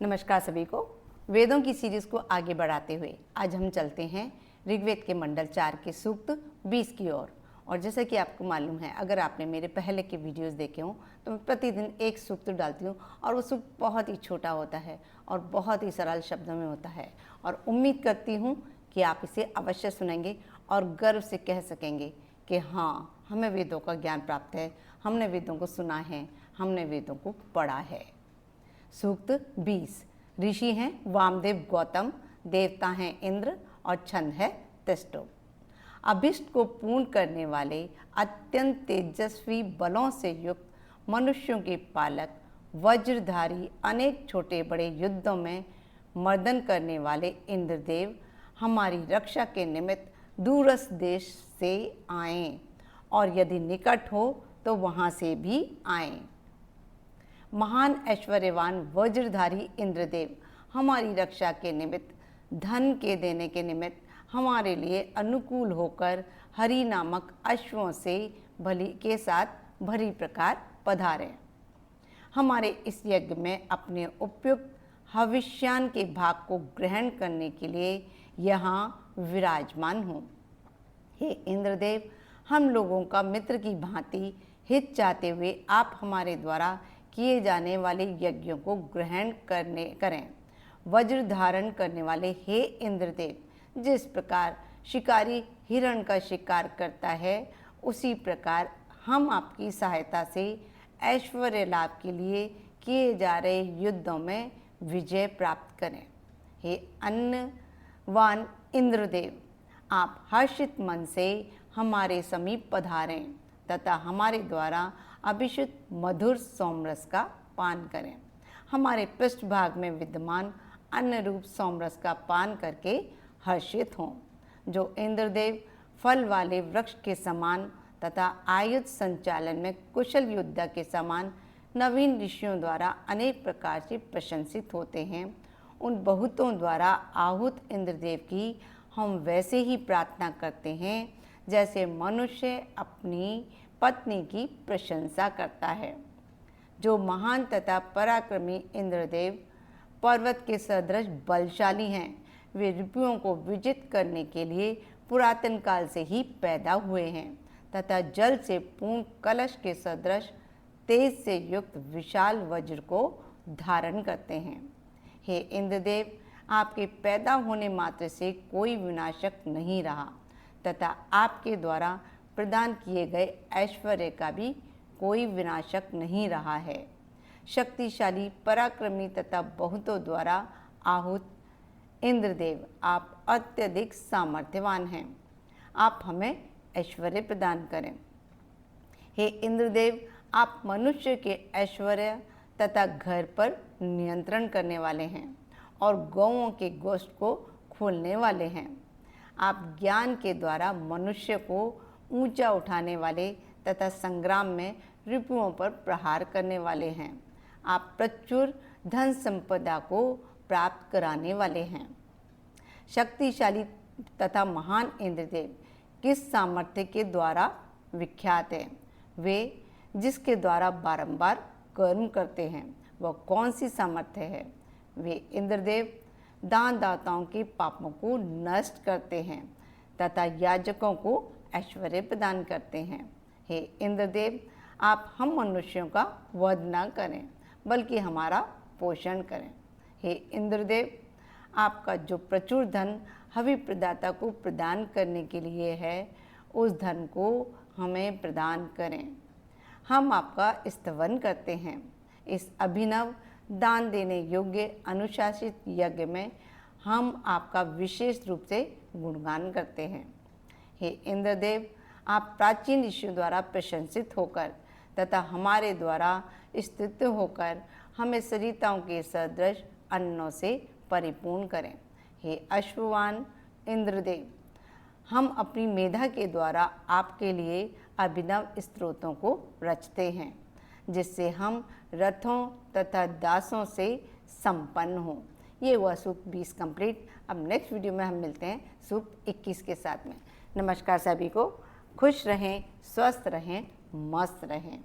नमस्कार सभी को। वेदों की सीरीज को आगे बढ़ाते हुए आज हम चलते हैं ऋग्वेद के मंडल 4 के सूक्त 20 की ओर। और जैसा कि आपको मालूम है, अगर आपने मेरे पहले के वीडियोस देखे हों तो मैं प्रतिदिन एक सूक्त डालती हूँ और वो सूक्त बहुत ही छोटा होता है और बहुत ही सरल शब्दों में होता है। और उम्मीद करती हूँ कि आप इसे अवश्य सुनेंगे और गर्व से कह सकेंगे कि हाँ, हमें वेदों का ज्ञान प्राप्त है, हमने वेदों को सुना है, हमने वेदों को पढ़ा है। सूक्त 20। ऋषि हैं वामदेव गौतम, देवता हैं इंद्र और छंद है तिष्ठो। अभिष्ट को पूर्ण करने वाले अत्यंत तेजस्वी बलों से युक्त मनुष्यों के पालक, वज्रधारी, अनेक छोटे बड़े युद्धों में मर्दन करने वाले इंद्रदेव हमारी रक्षा के निमित्त दूरस्थ देश से आएं और यदि निकट हो तो वहाँ से भी आएं। महान ऐश्वर्यवान वज्रधारी इंद्रदेव हमारी रक्षा के निमित्त, धन के देने के निमित्त हमारे लिए अनुकूल होकर हरि नामक अश्वों से बलि के साथ भली प्रकार पधारे। हमारे इस यज्ञ में अपने उपयुक्त हविष्यान के भाग को ग्रहण करने के लिए यहाँ विराजमान हो। हे इंद्रदेव, हम लोगों का मित्र की भांति हित चाहते हुए आप हमारे द्वारा किए जाने वाले यज्ञों को ग्रहण करें। वज्र धारण करने वाले हे इंद्रदेव, जिस प्रकार शिकारी हिरण का शिकार करता है, उसी प्रकार हम आपकी सहायता से ऐश्वर्य लाभ के लिए किए जा रहे युद्धों में विजय प्राप्त करें। हे अन्नवान इंद्रदेव, आप हर्षित मन से हमारे समीप पधारें तथा हमारे द्वारा अभिषिक्त मधुर सोमरस का पान करें। हमारे पृष्ठभाग में विद्यमान अन्न रूप सोमरस का पान करके हर्षित हों। जो इंद्रदेव फल वाले वृक्ष के समान तथा आयुध संचालन में कुशल योद्धा के समान नवीन ऋषियों द्वारा अनेक प्रकार से प्रशंसित होते हैं, उन बहुतों द्वारा आहूत इंद्रदेव की हम वैसे ही प्रार्थना करते हैं जैसे मनुष्य अपनी पत्नी की प्रशंसा करता है। जो महान तथा पराक्रमी इंद्रदेव पर्वत के सदृश बलशाली हैं, वे रिपुओं को विजित करने के लिए पुरातन काल से ही पैदा हुए हैं तथा जल से पूर्ण कलश के सदृश तेज से युक्त विशाल वज्र को धारण करते हैं। हे इंद्रदेव, आपके पैदा होने मात्र से कोई विनाशक नहीं रहा तथा आपके द्वारा प्रदान किए गए ऐश्वर्य का भी कोई विनाशक नहीं रहा है। शक्तिशाली, पराक्रमी तथा बहुतों द्वारा आहूत इंद्रदेव, आप अत्यधिक सामर्थ्यवान हैं। आप हमें ऐश्वर्य प्रदान करें। हे इंद्रदेव, आप मनुष्य के ऐश्वर्य तथा घर पर नियंत्रण करने वाले हैं और गौओं के गोश्त को खोलने वाले हैं। आप ज्ञान के द्वारा मनुष्य को ऊंचा उठाने वाले तथा संग्राम में रिपुओं पर प्रहार करने वाले हैं। आप प्रचुर धन संपदा को प्राप्त कराने वाले हैं। शक्तिशाली तथा महान इंद्रदेव किस सामर्थ्य के द्वारा विख्यात है? वे जिसके द्वारा बारंबार कर्म करते हैं, वह कौन सी सामर्थ्य है? वे इंद्रदेव दान दाताओं के पापों को नष्ट करते हैं तथा याजकों को ऐश्वर्य प्रदान करते हैं। हे इंद्रदेव, आप हम मनुष्यों का वध न करें बल्कि हमारा पोषण करें। हे इंद्रदेव, आपका जो प्रचुर धन हवि प्रदाता को प्रदान करने के लिए है, उस धन को हमें प्रदान करें। हम आपका स्तवन करते हैं। इस अभिनव दान देने योग्य अनुशासित यज्ञ में हम आपका विशेष रूप से गुणगान करते हैं। हे इंद्रदेव, आप प्राचीन ऋषियों द्वारा प्रशंसित होकर तथा हमारे द्वारा स्तुत होकर हमें सरिताओं के सदृश अन्नों से परिपूर्ण करें। हे अश्ववान इंद्रदेव, हम अपनी मेधा के द्वारा आपके लिए अभिनव स्त्रोतों को रचते हैं, जिससे हम रथों तथा दासों से संपन्न हों। ये हुआ सूक्त 20 कंप्लीट। अब नेक्स्ट वीडियो में हम मिलते हैं सूक्त 21 के साथ में। नमस्कार सभी को। खुश रहें, स्वस्थ रहें, मस्त रहें।